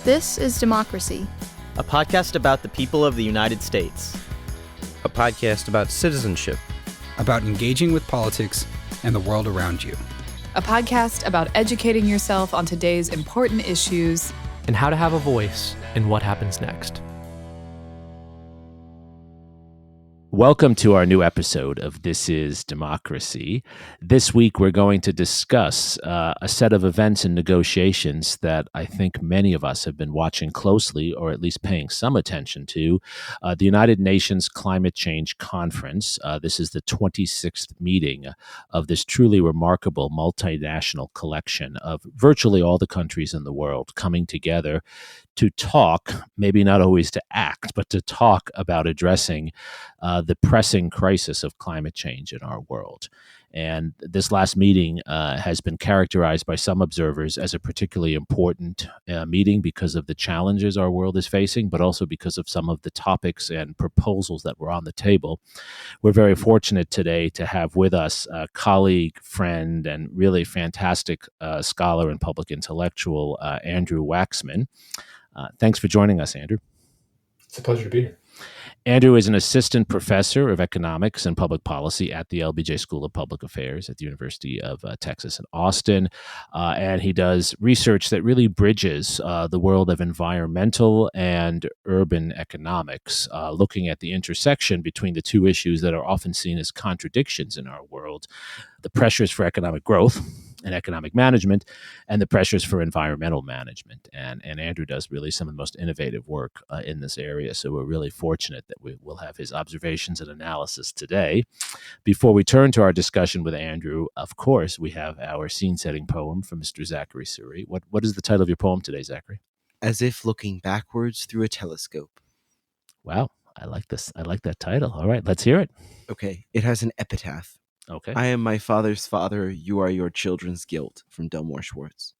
This is Democracy, a podcast about the people of the United States. A podcast about citizenship. About engaging with politics and the world around you. A podcast about educating yourself on today's important issues. And how to have a voice in what happens next. Welcome to our new episode of This is Democracy. This week we're going to discuss a set of events and negotiations that I think many of us have been watching closely, or at least paying some attention to. The United Nations Climate Change Conference. This is the 26th meeting of this truly remarkable multinational collection of virtually all the countries in the world coming together to talk, maybe not always to act, but to talk about addressing the pressing crisis of climate change in our world. And this last meeting has been characterized by some observers as a particularly important meeting because of the challenges our world is facing, but also because of some of the topics and proposals that were on the table. We're very fortunate today to have with us a colleague, friend, and really fantastic scholar and public intellectual, Andrew Waxman. Thanks for joining us, Andrew. It's a pleasure to be here. Andrew is an assistant professor of economics and public policy at the LBJ School of Public Affairs at the University of Texas in Austin. And he does research that really bridges the world of environmental and urban economics, looking at the intersection between the two issues that are often seen as contradictions in our world: the pressures for economic growth and economic management, and the pressures for environmental management. And Andrew does really some of the most innovative work in this area. So we're really fortunate that we will have his observations and analysis today. Before we turn to our discussion with Andrew, of course, we have our scene-setting poem from Mr. Zachary Suri. What is the title of your poem today, Zachary? As if looking backwards through a telescope. Wow, I like this. I like that title. All right, let's hear it. Okay, it has an epitaph. Okay. I am my father's father, you are your children's guilt, from Delmore Schwartz.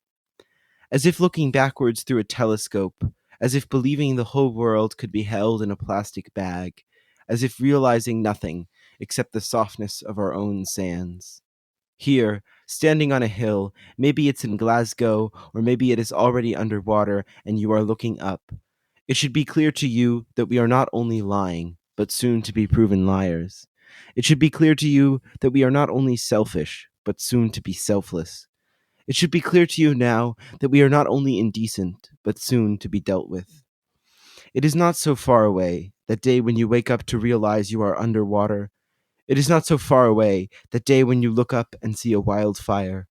As if looking backwards through a telescope, as if believing the whole world could be held in a plastic bag, as if realizing nothing except the softness of our own sands. Here, standing on a hill, maybe it's in Glasgow, or maybe it is already underwater and you are looking up. It should be clear to you that we are not only lying, but soon to be proven liars. It should be clear to you that we are not only selfish, but soon to be selfless. It should be clear to you now that we are not only indecent, but soon to be dealt with. It is not so far away, that day when you wake up to realize you are underwater. It is not so far away, that day when you look up and see a wildfire.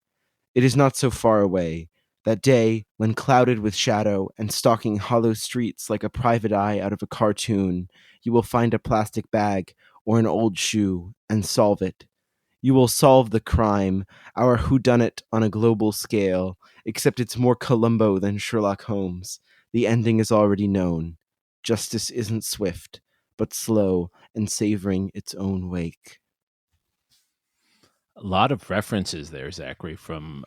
It is not so far away, that day when clouded with shadow and stalking hollow streets like a private eye out of a cartoon, you will find a plastic bag or an old shoe, and solve it. You will solve the crime, our whodunit on a global scale, except it's more Columbo than Sherlock Holmes. The ending is already known. Justice isn't swift, but slow and savoring its own wake. A lot of references there, Zachary, from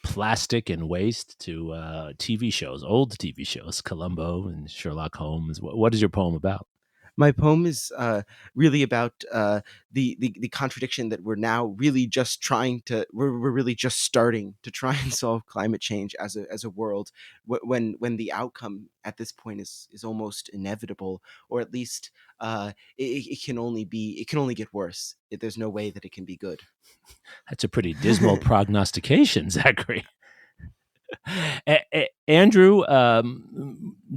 plastic and waste to TV shows, old TV shows, Columbo and Sherlock Holmes. What is your poem about? My poem is really about the contradiction that we're now really just we're really just starting to try and solve climate change as a world, when the outcome at this point is almost inevitable, or at least it can only get worse. There's no way that it can be good. That's a pretty dismal prognostication, Zachary. Andrew,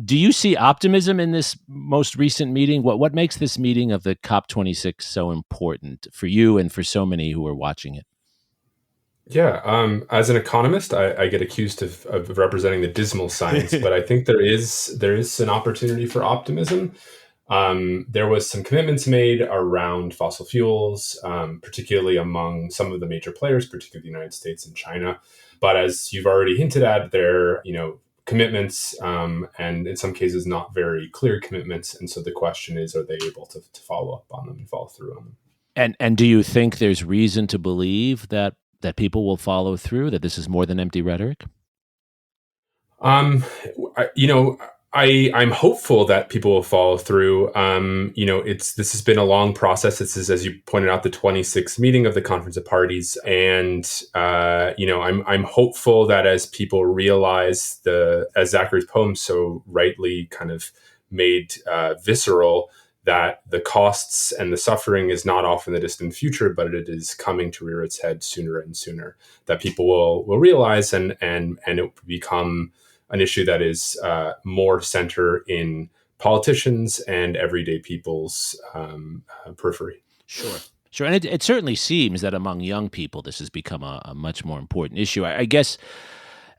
do you see optimism in this most recent meeting? What makes this meeting of the COP26 so important for you and for so many who are watching it? Yeah, as an economist, I get accused of representing the dismal science, but I think there is an opportunity for optimism. There was some commitments made around fossil fuels, particularly among some of the major players, particularly the United States and China. But as you've already hinted at, there are commitments, and in some cases not very clear commitments. And so the question is, are they able to follow up on them and follow through on them? And do you think there's reason to believe that people will follow through, that this is more than empty rhetoric? I'm hopeful that people will follow through. This has been a long process. This is, as you pointed out, the 26th meeting of the Conference of Parties, and I'm hopeful that as people realize as Zachary's poem so rightly kind of made visceral, that the costs and the suffering is not off in the distant future, but it is coming to rear its head sooner and sooner. That people will realize, and it will become an issue that is more center in politicians and everyday people's periphery. Sure. Sure. And it certainly seems that among young people, this has become a much more important issue. I guess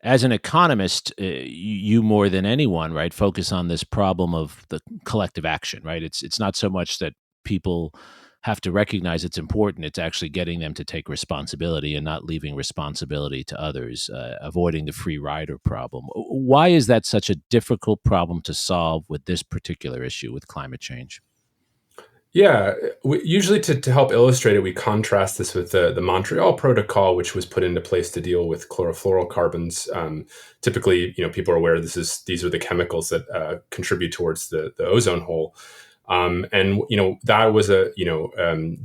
as an economist, you more than anyone, right, focus on this problem of the collective action, right? It's not so much that people have to recognize it's important. It's actually getting them to take responsibility and not leaving responsibility to others, avoiding the free rider problem. Why is that such a difficult problem to solve with this particular issue with climate change? Yeah, usually to help illustrate it, we contrast this with the Montreal Protocol, which was put into place to deal with chlorofluorocarbons. Typically, people are aware these are the chemicals that contribute towards the ozone hole. That was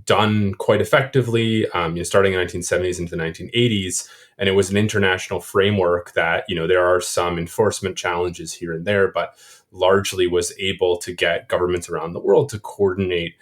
done quite effectively, starting in the 1970s into the 1980s. And it was an international framework that, there are some enforcement challenges here and there, but largely was able to get governments around the world to coordinate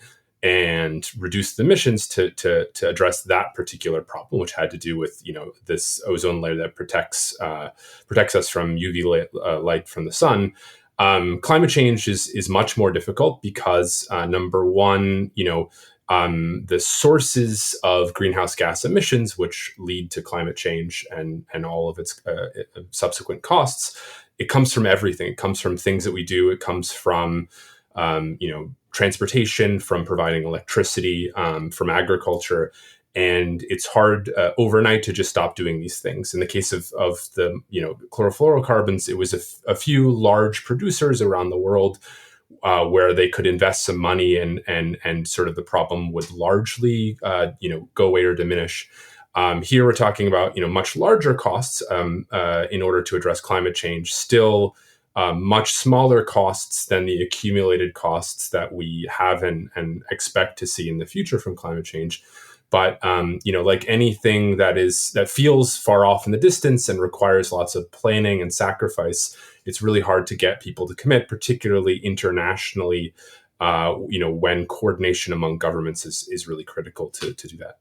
and reduce the emissions to address that particular problem, which had to do with, this ozone layer that protects us from UV light from the sun. Climate change is much more difficult because number one, the sources of greenhouse gas emissions, which lead to climate change and all of its subsequent costs, it comes from everything. It comes from things that we do. It comes from transportation, from providing electricity, from agriculture. And it's hard overnight to just stop doing these things. In the case of the chlorofluorocarbons, it was a few large producers around the world where they could invest some money and sort of the problem would largely go away or diminish. Here we're talking about much larger costs in order to address climate change. Still much smaller costs than the accumulated costs that we have and expect to see in the future from climate change. But like anything that feels far off in the distance and requires lots of planning and sacrifice, it's really hard to get people to commit, particularly internationally, when coordination among governments is really critical to do that.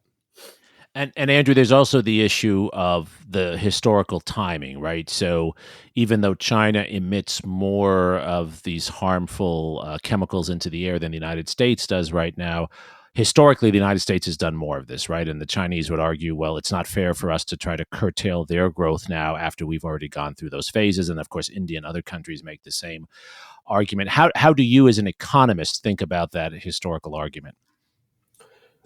And Andrew, there's also the issue of the historical timing, right? So even though China emits more of these harmful chemicals into the air than the United States does right now, historically, the United States has done more of this, right? And the Chinese would argue, well, it's not fair for us to try to curtail their growth now after we've already gone through those phases. And of course, India and other countries make the same argument. How do you, as an economist, think about that historical argument?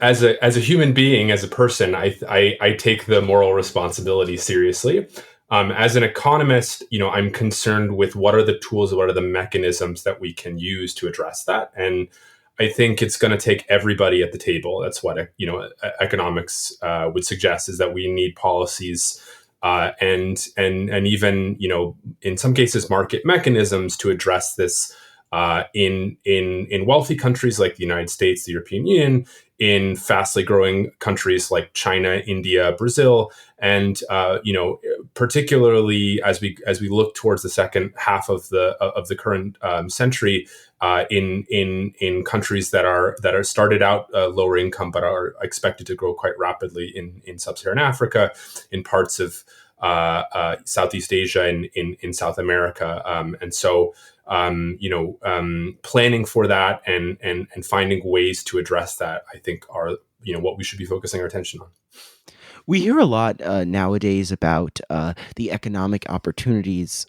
As a human being, as a person, I take the moral responsibility seriously. As an economist, I'm concerned with what are the tools, what are the mechanisms that we can use to address that. And I think it's going to take everybody at the table. That's what economics would suggest, is that we need policies and even in some cases market mechanisms to address this in wealthy countries like the United States, the European Union, in fastly growing countries like China, India, Brazil, and particularly as we look towards the second half of the current century, in countries that are started out lower income but are expected to grow quite rapidly in sub-Saharan Africa, in parts of Southeast Asia, and in South America, and so. Planning for that and finding ways to address that, I think, are what we should be focusing our attention on. We hear a lot nowadays about the economic opportunities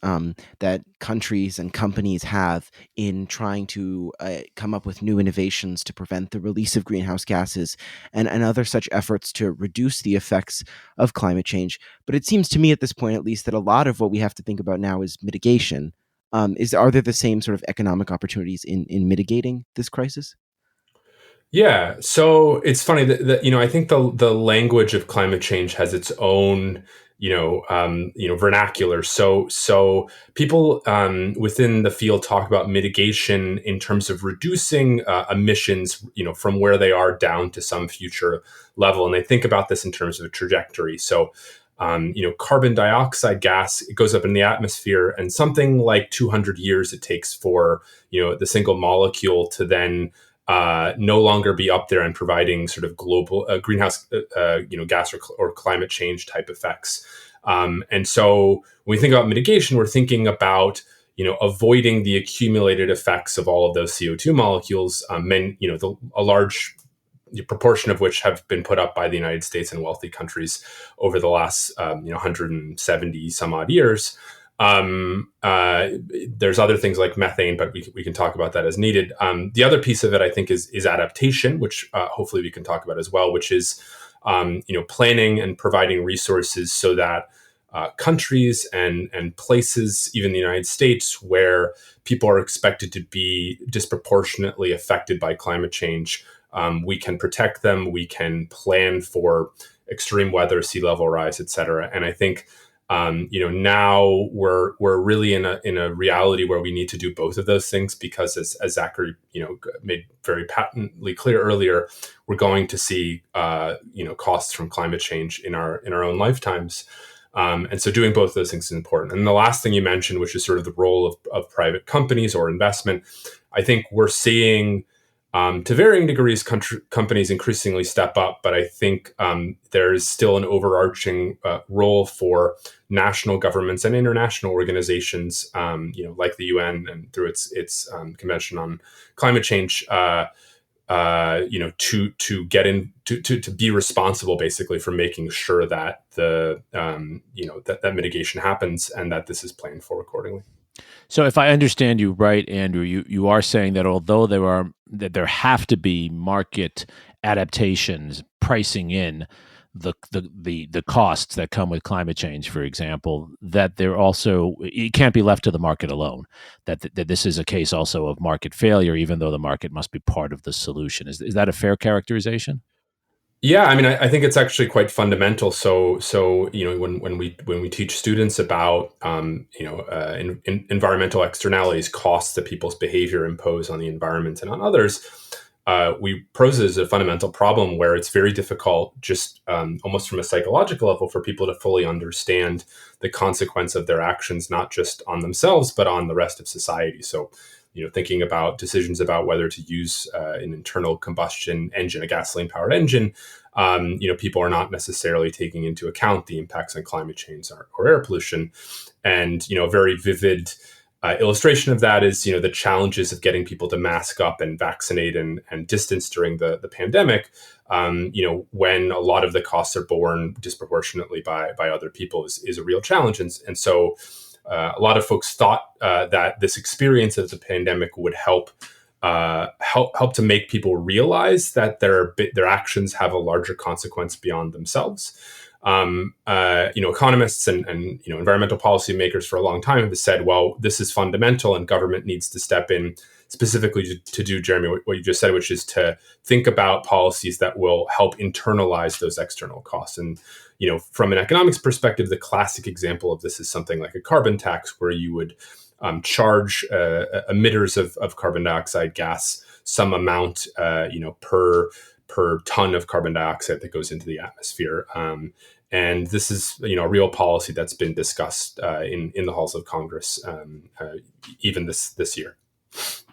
that countries and companies have in trying to come up with new innovations to prevent the release of greenhouse gases and other such efforts to reduce the effects of climate change. But it seems to me at this point, at least, that a lot of what we have to think about now is mitigation. Are there the same sort of economic opportunities in mitigating this crisis? Yeah, so it's funny that I think the language of climate change has its own vernacular. So people within the field talk about mitigation in terms of reducing emissions, from where they are down to some future level, and they think about this in terms of a trajectory. So, carbon dioxide gas, it goes up in the atmosphere, and something like 200 years it takes for the single molecule to then no longer be up there and providing sort of global greenhouse gas or climate change type effects. And so when we think about mitigation, we're thinking about avoiding the accumulated effects of all of those CO2 molecules, a large proportion of which have been put up by the United States and wealthy countries over the last 170 some odd years. There's other things like methane, but we can talk about that as needed. The other piece of it, I think, is adaptation, which hopefully we can talk about as well, which is planning and providing resources so that countries and places, even the United States, where people are expected to be disproportionately affected by climate change, we can protect them, we can plan for extreme weather, sea level rise, et cetera. And I think now we're really in a reality where we need to do both of those things, because as Zachary made very patently clear earlier, we're going to see costs from climate change in our own lifetimes. And so doing both of those things is important. And the last thing you mentioned, which is sort of the role of private companies or investment, I think we're seeing to varying degrees, companies increasingly step up, but I think there's still an overarching role for national governments and international organizations, like the UN and through its Convention on Climate Change, to get in to be responsible, basically, for making sure that that mitigation happens and that this is planned for accordingly. So if I understand you right, Andrew, you are saying that although there have to be market adaptations, pricing in the costs that come with climate change, for example, that it can't be left to the market alone, that this is a case also of market failure, even though the market must be part of the solution. Is that a fair characterization? Yeah, I mean, I think it's actually quite fundamental. So when we teach students about environmental externalities, costs that people's behavior impose on the environment and on others, we pose it as a fundamental problem where it's very difficult, just almost from a psychological level, for people to fully understand the consequence of their actions, not just on themselves but on the rest of society. So, thinking about decisions about whether to use an internal combustion engine, a gasoline-powered engine, people are not necessarily taking into account the impacts on climate change or air pollution. And, a very vivid illustration of that is, the challenges of getting people to mask up and vaccinate and distance during the pandemic, when a lot of the costs are borne disproportionately by other people is a real challenge. And so a lot of folks thought that this experience of the pandemic would help to make people realize that their actions have a larger consequence beyond themselves. Economists and environmental policymakers for a long time have said, well, this is fundamental and government needs to step in specifically to do, Jeremy, what you just said, which is to think about policies that will help internalize those external costs. And from an economics perspective, the classic example of this is something like a carbon tax, where you would charge emitters of carbon dioxide gas some amount, per ton of carbon dioxide that goes into the atmosphere. And this is, a real policy that's been discussed in the halls of Congress, even this year.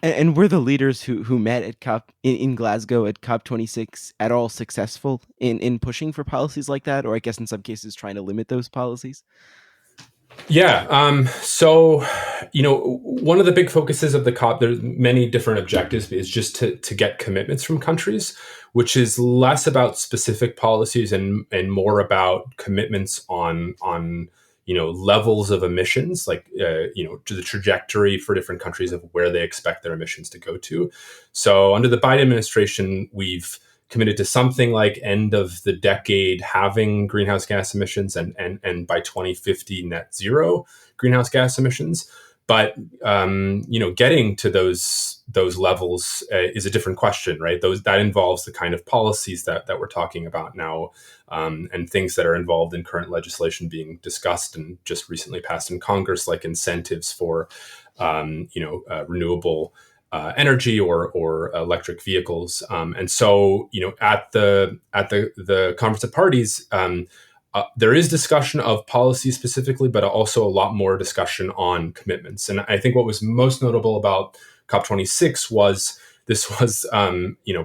And were the leaders who met at COP in Glasgow at COP26 at all successful in pushing for policies like that, or I guess in some cases trying to limit those policies? Yeah. So, one of the big focuses of the COP, there's many different objectives, is just to get commitments from countries, which is less about specific policies and more about commitments on levels of emissions, like, to the trajectory for different countries of where they expect their emissions to go to. So under the Biden administration, we've committed to something like end of the decade having greenhouse gas emissions and by 2050 net zero greenhouse gas emissions. But getting to those levels is a different question, right? That involves the kind of policies that we're talking about now, and things that are involved in current legislation being discussed and just recently passed in Congress, like incentives for renewable energy or electric vehicles. And so, at the Conference of Parties, there is discussion of policy specifically, but also a lot more discussion on commitments. And I think what was most notable about COP26 was this was,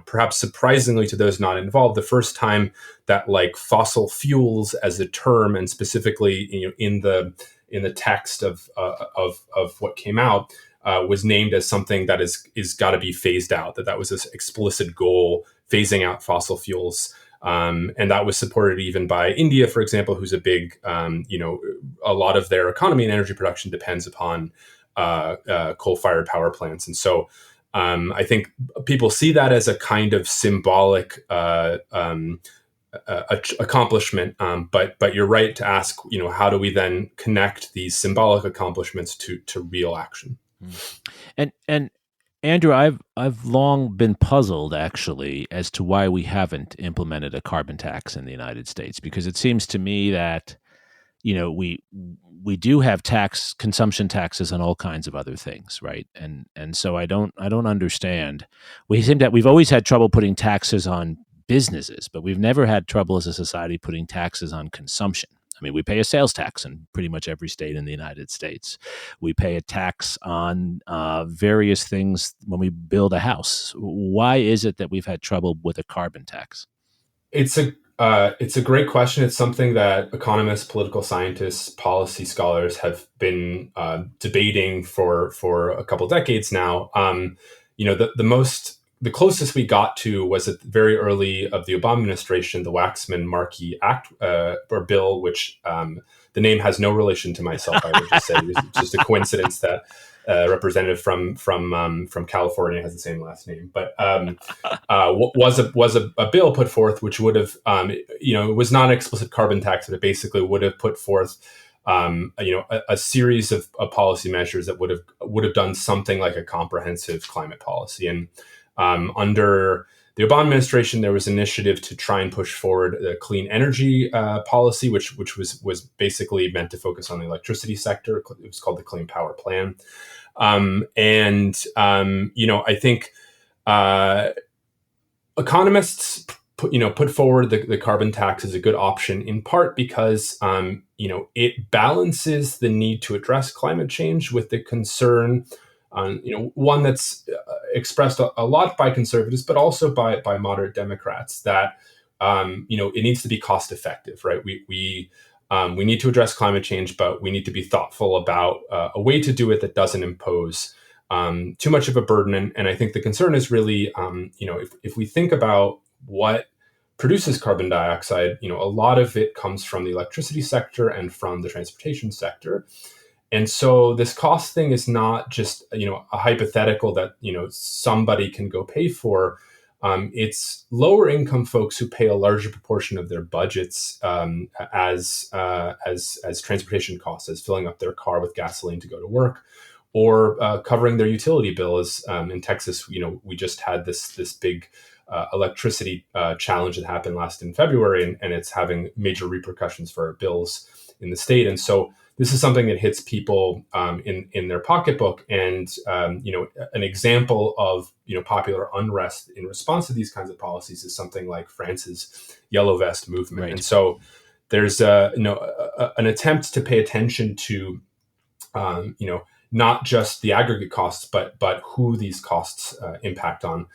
perhaps surprisingly to those not involved, the first time that like fossil fuels as a term, and specifically, in the text of what came out, was named as something that is got to be phased out. That was this explicit goal, phasing out fossil fuels. And that was supported even by India, for example, who's a big, a lot of their economy and energy production depends upon coal-fired power plants. And so I think people see that as a kind of symbolic accomplishment. But you're right to ask, how do we then connect these symbolic accomplishments to real action? And Andrew, I've long been puzzled, actually, as to why we haven't implemented a carbon tax in the United States, because it seems to me that, we do have consumption taxes on all kinds of other things, right? And so I don't understand. We've always had trouble putting taxes on businesses, but we've never had trouble as a society putting taxes on consumption. I mean, we pay a sales tax in pretty much every state in the United States. We pay a tax on various things when we build a house. Why is it that we've had trouble with a carbon tax? It's a great question. It's something that economists, political scientists, policy scholars have been debating for a couple decades now. The closest we got to was at the very early of the Obama administration, the Waxman-Markey Act or bill, which the name has no relation to myself. I would just say it's just a coincidence that representative from California has the same last name. But was a bill put forth which would have it was not an explicit carbon tax, but it basically would have put forth a series of policy measures that would have done something like a comprehensive climate policy. And under the Obama administration, there was an initiative to try and push forward a clean energy policy, which was basically meant to focus on the electricity sector. It was called the Clean Power Plan. I think economists put forward the carbon tax as a good option, in part because it balances the need to address climate change with the concern, one that's expressed a lot by conservatives, but also by moderate Democrats, that it needs to be cost effective, right? We need to address climate change, but we need to be thoughtful about a way to do it that doesn't impose too much of a burden. And I think the concern is really, if we think about what produces carbon dioxide, a lot of it comes from the electricity sector and from the transportation sector. And so this cost thing is not just, a hypothetical that, somebody can go pay for. It's lower income folks who pay a larger proportion of their budgets as transportation costs, as filling up their car with gasoline to go to work, or covering their utility bill. As in Texas, we just had this big electricity challenge that happened last in February, and it's having major repercussions for our bills in the state. And so this is something that hits people in their pocketbook. And an example of popular unrest in response to these kinds of policies is something like France's Yellow Vest movement. Right. And so there's an attempt to pay attention to not just the aggregate costs, but who these costs impact on.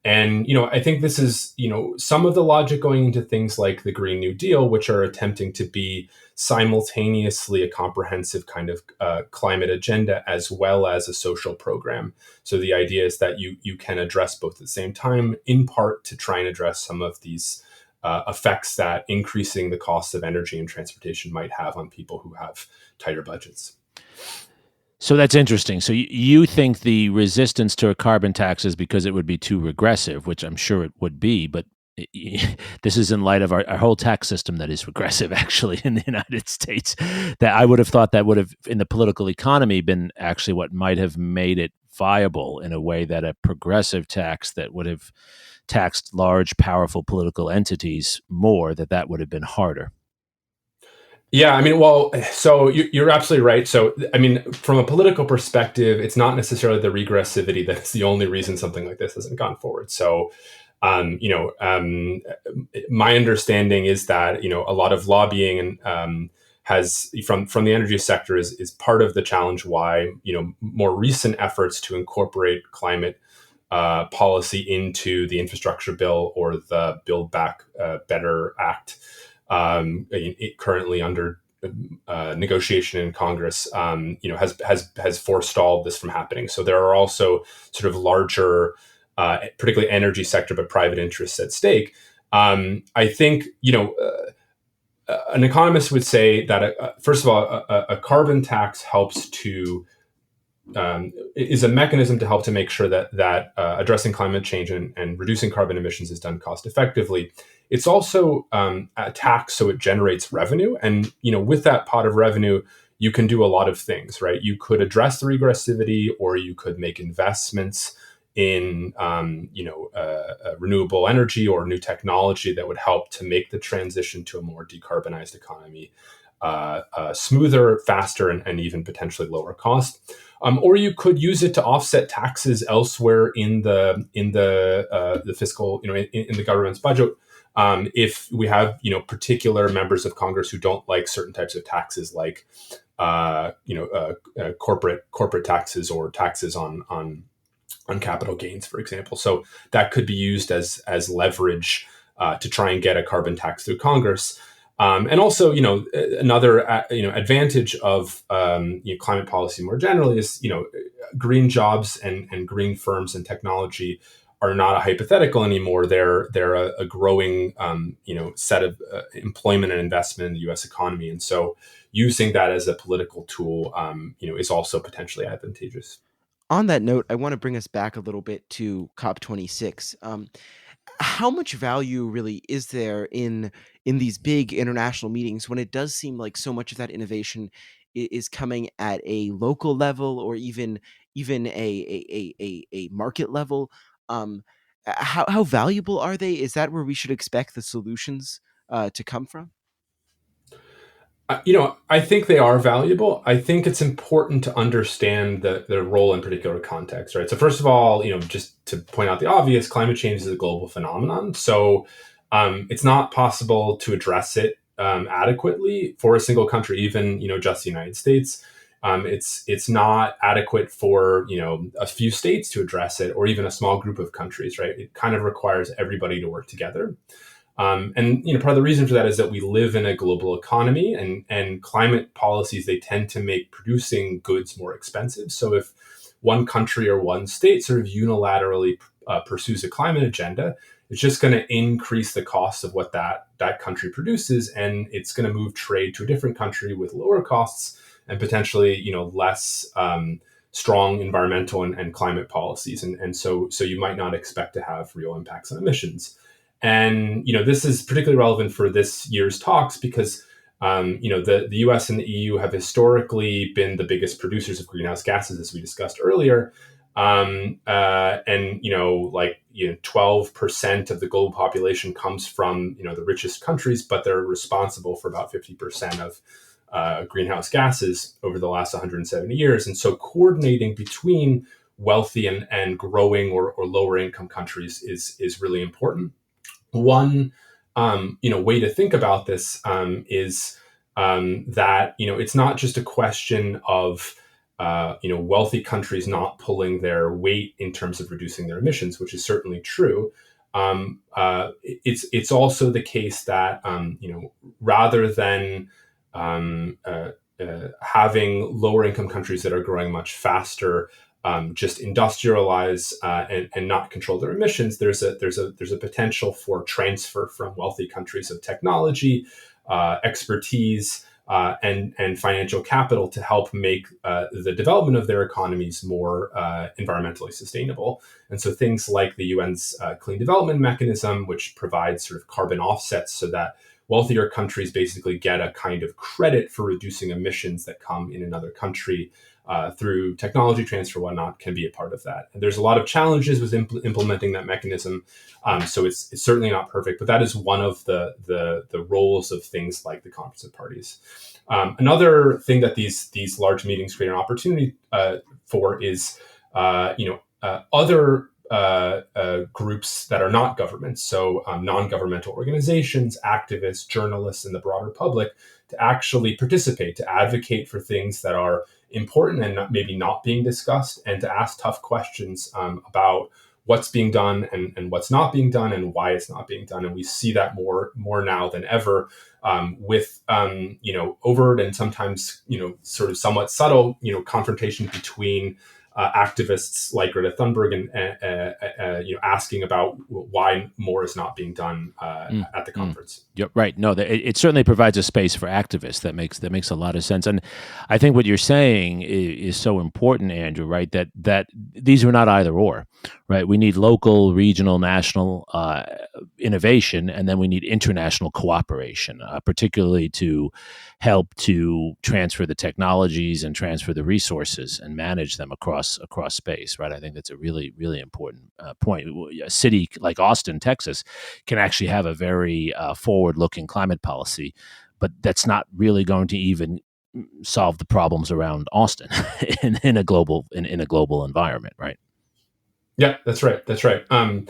And, I think this is, some of the logic going into things like the Green New Deal, which are attempting to be simultaneously a comprehensive kind of climate agenda as well as a social program. So the idea is that you can address both at the same time, in part to try and address some of these effects that increasing the cost of energy and transportation might have on people who have tighter budgets. So that's interesting. So you think the resistance to a carbon tax is because it would be too regressive, which I'm sure it would be, but this is in light of our whole tax system that is regressive, actually, in the United States, that I would have thought that would have, in the political economy, been actually what might have made it viable in a way that a progressive tax that would have taxed large, powerful political entities more, that would have been harder. Yeah, I mean, well, so you're absolutely right. So, I mean, from a political perspective, it's not necessarily the regressivity that's the only reason something like this hasn't gone forward. So, my understanding is that a lot of lobbying and has from the energy sector is part of the challenge. Why more recent efforts to incorporate climate policy into the infrastructure bill or the Build Back Better Act, currently under negotiation in Congress, has forestalled this from happening. So there are also sort of larger, particularly energy sector, but private interests at stake. I think an economist would say that first of all, a carbon tax helps to is a mechanism to help to make sure that addressing climate change and reducing carbon emissions is done cost effectively. It's also a tax, so it generates revenue, and with that pot of revenue, you can do a lot of things, right? You could address the regressivity, or you could make investments in renewable energy or new technology that would help to make the transition to a more decarbonized economy smoother, faster, and even potentially lower cost. Or you could use it to offset taxes elsewhere in the fiscal, in the government's budget. If we have, particular members of Congress who don't like certain types of taxes, like, corporate taxes or taxes on capital gains, for example. So that could be used as leverage to try and get a carbon tax through Congress. And also, another advantage of climate policy more generally is green jobs and green firms and technology are not a hypothetical anymore. They're a growing set of employment and investment in the U.S. economy, and so using that as a political tool is also potentially advantageous. On that note, I want to bring us back a little bit to COP26. How much value really is there in these big international meetings when it does seem like so much of that innovation is coming at a local level or even a market level? How valuable are they? Is that where we should expect the solutions to come from? I think they are valuable. I think it's important to understand their role in particular context, right? So first of all, just to point out the obvious, climate change is a global phenomenon. So it's not possible to address it adequately for a single country, even, just the United States. It's not adequate for, a few states to address it, or even a small group of countries, right? It kind of requires everybody to work together. And part of the reason for that is that we live in a global economy, and climate policies, they tend to make producing goods more expensive. So if one country or one state sort of unilaterally pursues a climate agenda, it's just going to increase the cost of what that country produces, and it's going to move trade to a different country with lower costs and potentially less strong environmental and climate policies. And so you might not expect to have real impacts on emissions. And this is particularly relevant for this year's talks because the US and the EU have historically been the biggest producers of greenhouse gases, as we discussed earlier. And 12% of the global population comes from the richest countries, but they're responsible for about 50% of greenhouse gases over the last 170 years. And so coordinating between wealthy and growing or lower income countries is really important. One way to think about this is that it's not just a question of wealthy countries not pulling their weight in terms of reducing their emissions, which is certainly true. It's also the case that rather than having lower income countries that are growing much faster just industrialize and not control their emissions, there's a potential for transfer from wealthy countries of technology, expertise, and financial capital to help make the development of their economies more environmentally sustainable. And so things like the UN's Clean Development Mechanism, which provides sort of carbon offsets so that wealthier countries basically get a kind of credit for reducing emissions that come in another country through technology transfer, whatnot, can be a part of that. And there's a lot of challenges with implementing that mechanism. So it's certainly not perfect, but that is one of the roles of things like the Conference of Parties. Another thing that these large meetings create an opportunity for is other groups that are not governments, so non-governmental organizations, activists, journalists, and the broader public to actually participate, to advocate for things that are important and maybe not being discussed, and to ask tough questions about what's being done and what's not being done and why it's not being done. And we see that more now than ever with overt and sometimes sort of somewhat subtle confrontation between activists like Greta Thunberg and asking about why more is not being done at the conference. Yep, right. No, it certainly provides a space for activists. That makes a lot of sense. And I think what you're saying is so important, Andrew. Right, that these are not either or. Right, we need local, regional, national innovation, and then we need international cooperation, particularly to help to transfer the technologies and transfer the resources and manage them across space. Right, I think that's a really, really important point. A city like Austin, Texas, can actually have a very forward-looking climate policy, but that's not really going to even solve the problems around Austin in a global environment. Right. Yeah, that's right. The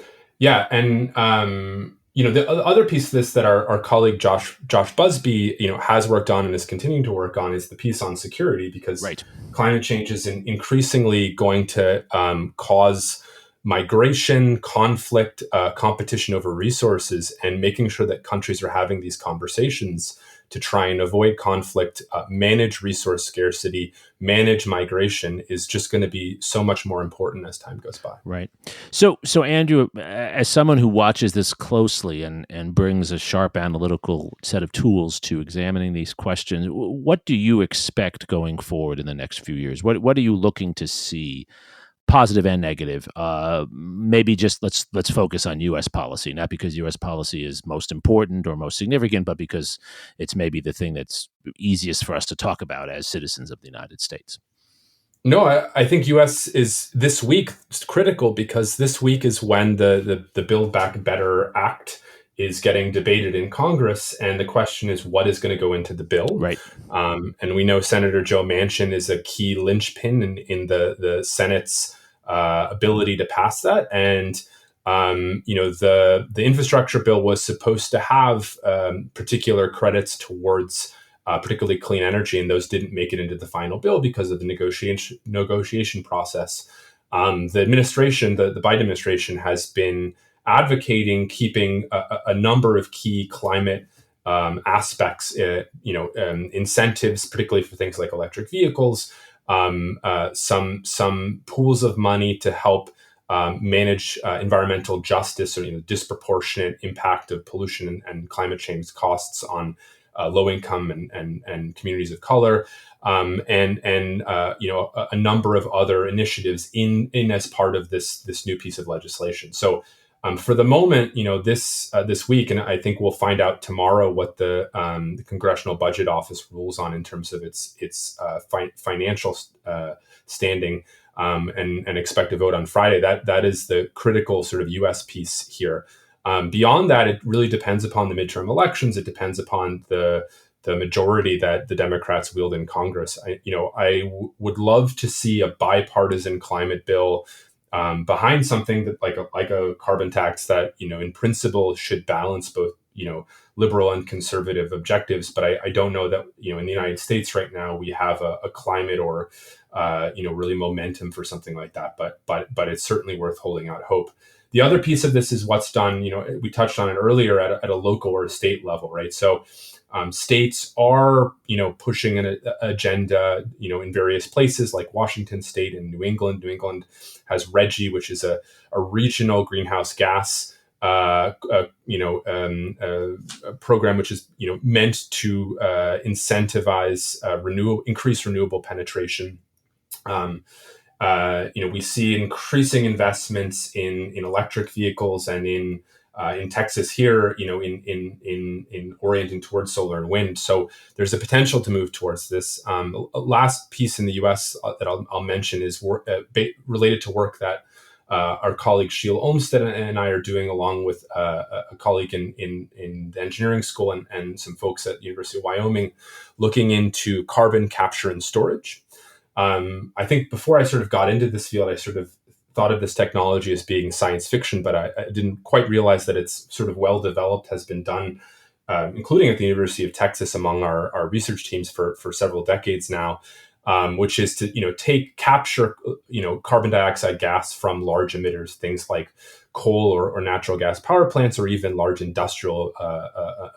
other piece of this that our colleague Josh Busby, has worked on and is continuing to work on is the piece on security, because climate change is increasingly going to cause migration, conflict, competition over resources, and making sure that countries are having these conversations to try and avoid conflict, manage resource scarcity, manage migration is just going to be so much more important as time goes by. Right. So Andrew, as someone who watches this closely and brings a sharp analytical set of tools to examining these questions, what do you expect going forward in the next few years? What are you looking to see? Positive and negative. Maybe just let's focus on U.S. policy, not because U.S. policy is most important or most significant, but because it's maybe the thing that's easiest for us to talk about as citizens of the United States. No, I think U.S. is this week critical, because this week is when the Build Back Better Act is getting debated in Congress, and the question is what is going to go into the bill. Right. And we know Senator Joe Manchin is a key linchpin in the Senate's ability to pass that. And the infrastructure bill was supposed to have particular credits towards particularly clean energy, and those didn't make it into the final bill because of the negotiation process. The administration, the Biden administration, has been advocating keeping a number of key climate aspects, incentives, particularly for things like electric vehicles, some pools of money to help manage environmental justice, or disproportionate impact of pollution and climate change costs on low income and communities of color, and a number of other initiatives in as part of this new piece of legislation. So. For the moment, this week, and I think we'll find out tomorrow what the Congressional Budget Office rules on in terms of its financial standing, and expect a vote on Friday. That is the critical sort of U.S. piece here. Beyond that, it really depends upon the midterm elections. It depends upon the majority that the Democrats wield in Congress. I would love to see a bipartisan climate bill behind something that like a carbon tax that, in principle should balance both, liberal and conservative objectives. But I don't know that, in the United States right now, we have a climate or, really momentum for something like that. But it's certainly worth holding out hope. The other piece of this is what's done, we touched on it earlier at a local or a state level, right? So states are, pushing an agenda, in various places like Washington State and New England. New England has RGGI, which is a regional greenhouse gas a program which is meant to incentivize increase renewable penetration. We see increasing investments in electric vehicles and in Texas here, in orienting towards solar and wind. So there's a potential to move towards this. Last piece in the U.S. That I'll mention is related to work that our colleague Sheil Olmsted and I are doing, along with a colleague in the engineering school and some folks at the University of Wyoming, looking into carbon capture and storage. I think before I sort of got into this field, I sort of thought of this technology as being science fiction, but I didn't quite realize that it's sort of well developed, has been done, including at the University of Texas among our research teams for several decades now, which is to capture carbon dioxide gas from large emitters, things like coal or natural gas power plants, or even large industrial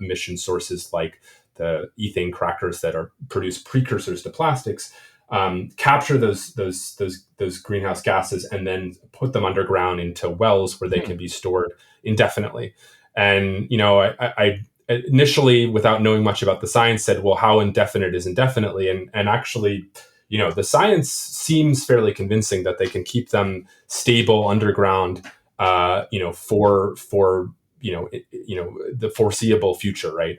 emission sources like the ethane crackers that produce precursors to plastics. Capture those greenhouse gases and then put them underground into wells where they can be stored indefinitely. And I initially, without knowing much about the science, said, well, how indefinite is indefinitely? And actually, the science seems fairly convincing that they can keep them stable underground, for the foreseeable future, right?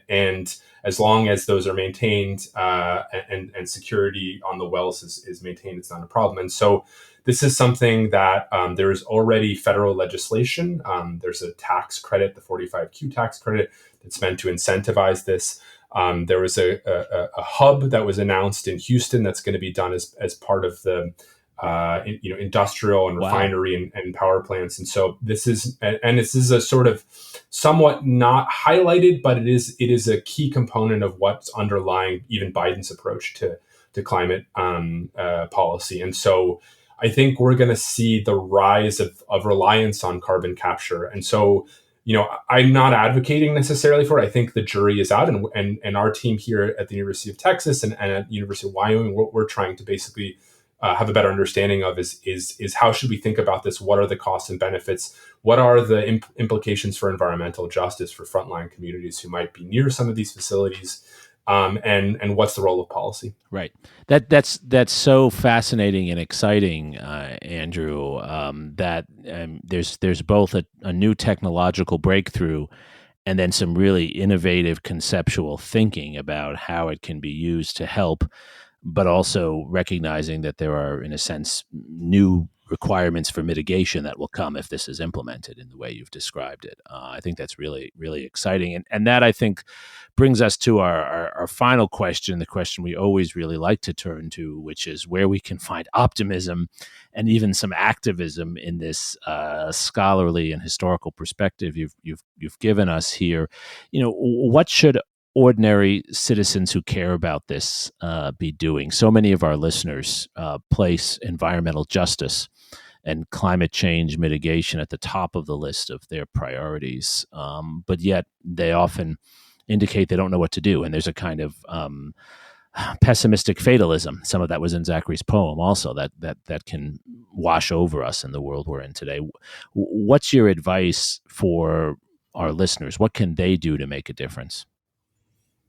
And as long as those are maintained, and security on the wells is maintained, it's not a problem. And so this is something that there is already federal legislation. There's a tax credit, the 45Q tax credit, that's meant to incentivize this. There was a hub that was announced in Houston that's going to be done as part of the industrial and refinery and power plants. And so this is a sort of somewhat not highlighted, but it is a key component of what's underlying even Biden's approach to climate policy. And so I think we're going to see the rise of reliance on carbon capture. And so, I'm not advocating necessarily for it. I think the jury is out, and our team here at the University of Texas and at the University of Wyoming, what we're trying to basically have a better understanding of is how should we think about this? What are the costs and benefits? What are the implications for environmental justice for frontline communities who might be near some of these facilities? And what's the role of policy? Right. That's so fascinating and exciting, Andrew. That there's both a new technological breakthrough and then some really innovative conceptual thinking about how it can be used to help, but also recognizing that there are, in a sense, new requirements for mitigation that will come if this is implemented in the way you've described it. I think that's really, really exciting. And that, I think, brings us to our final question, the question we always really like to turn to, which is where we can find optimism and even some activism in this scholarly and historical perspective you've given us here. What should ordinary citizens who care about this be doing? So many of our listeners place environmental justice and climate change mitigation at the top of the list of their priorities, but yet they often indicate they don't know what to do, and there's a kind of pessimistic fatalism. Some of that was in Zachary's poem also, that can wash over us in the world we're in today. What's your advice for our listeners? What can they do to make a difference?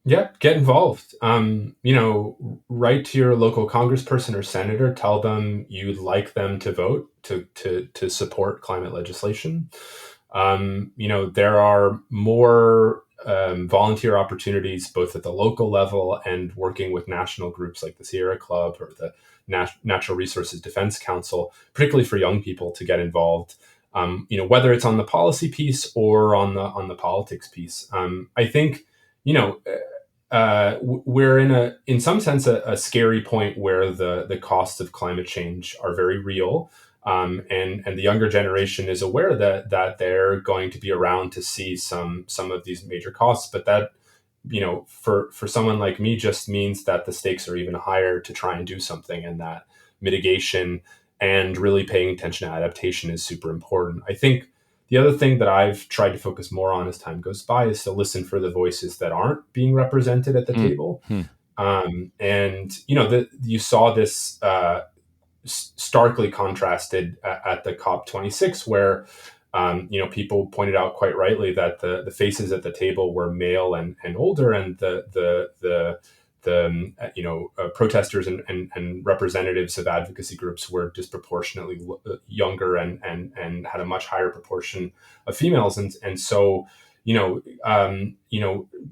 Yeah, get involved. Write to your local congressperson or senator. Tell them you'd like them to vote to support climate legislation. There are more volunteer opportunities both at the local level and working with national groups like the Sierra Club or the Natural Resources Defense Council, particularly for young people to get involved. Whether it's on the policy piece or on the politics piece. I think we're in some sense a scary point where the costs of climate change are very real, and the younger generation is aware that they're going to be around to see some of these major costs. But that for someone like me just means that the stakes are even higher to try and do something, and that mitigation and really paying attention to adaptation is super important. I think the other thing that I've tried to focus more on as time goes by is to listen for the voices that aren't being represented at the table. You saw this starkly contrasted at the COP26, where People pointed out quite rightly that the faces at the table were male and older, and the protesters and representatives of advocacy groups were disproportionately younger and had a much higher proportion of females, and so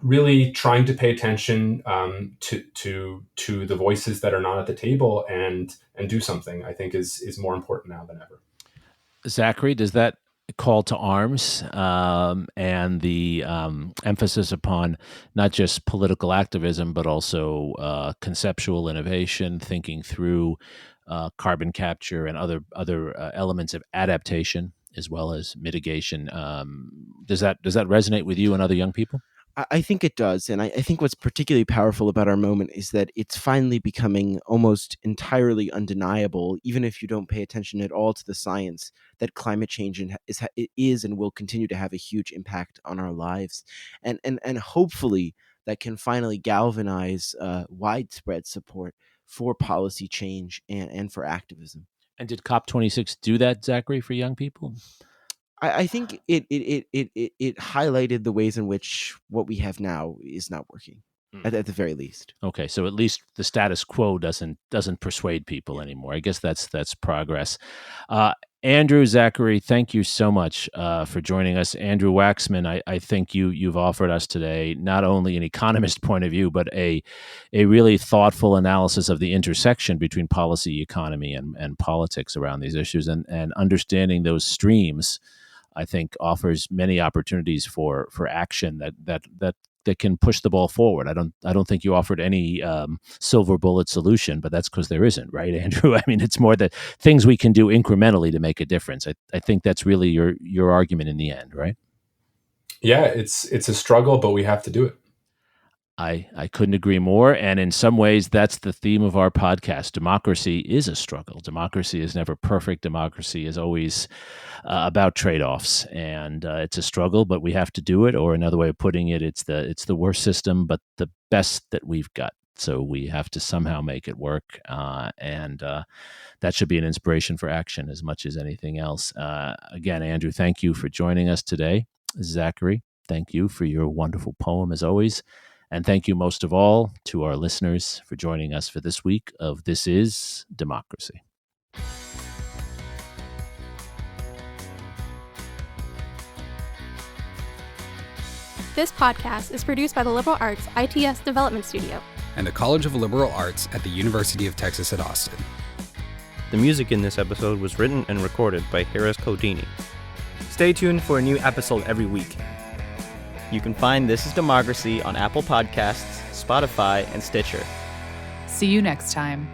really trying to pay attention to the voices that are not at the table and do something, I think is more important now than ever. Zachary, does that call to arms and the emphasis upon not just political activism, but also conceptual innovation, thinking through carbon capture and other elements of adaptation as well as mitigation? Does that resonate with you and other young people? I think it does. And I think what's particularly powerful about our moment is that it's finally becoming almost entirely undeniable, even if you don't pay attention at all to the science, that climate change is and will continue to have a huge impact on our lives. And hopefully that can finally galvanize widespread support for policy change and for activism. And did COP26 do that, Zachary, for young people? I think it highlighted the ways in which what we have now is not working, at the very least. Okay, so at least the status quo doesn't persuade people anymore. I guess that's progress. Andrew, Zachary, thank you so much for joining us. Andrew Waxman, I think you've offered us today not only an economist point of view, but a really thoughtful analysis of the intersection between policy, economy, and politics around these issues, and understanding those streams. I think offers many opportunities for action that can push the ball forward. I don't think you offered any silver bullet solution, but that's because there isn't, right, Andrew? I mean, it's more that things we can do incrementally to make a difference. I think that's really your argument in the end, right? Yeah, it's a struggle, but we have to do it. I couldn't agree more. And in some ways, that's the theme of our podcast. Democracy is a struggle. Democracy is never perfect. Democracy is always about trade-offs. And it's a struggle, but we have to do it. Or another way of putting it, it's the worst system, but the best that we've got. So we have to somehow make it work. And that should be an inspiration for action as much as anything else. Again, Andrew, thank you for joining us today. Zachary, thank you for your wonderful poem as always. And thank you most of all to our listeners for joining us for this week of This Is Democracy. This podcast is produced by the Liberal Arts ITS Development Studio and the College of Liberal Arts at the University of Texas at Austin. The music in this episode was written and recorded by Harris Codini. Stay tuned for a new episode every week. You can find This Is Democracy on Apple Podcasts, Spotify, and Stitcher. See you next time.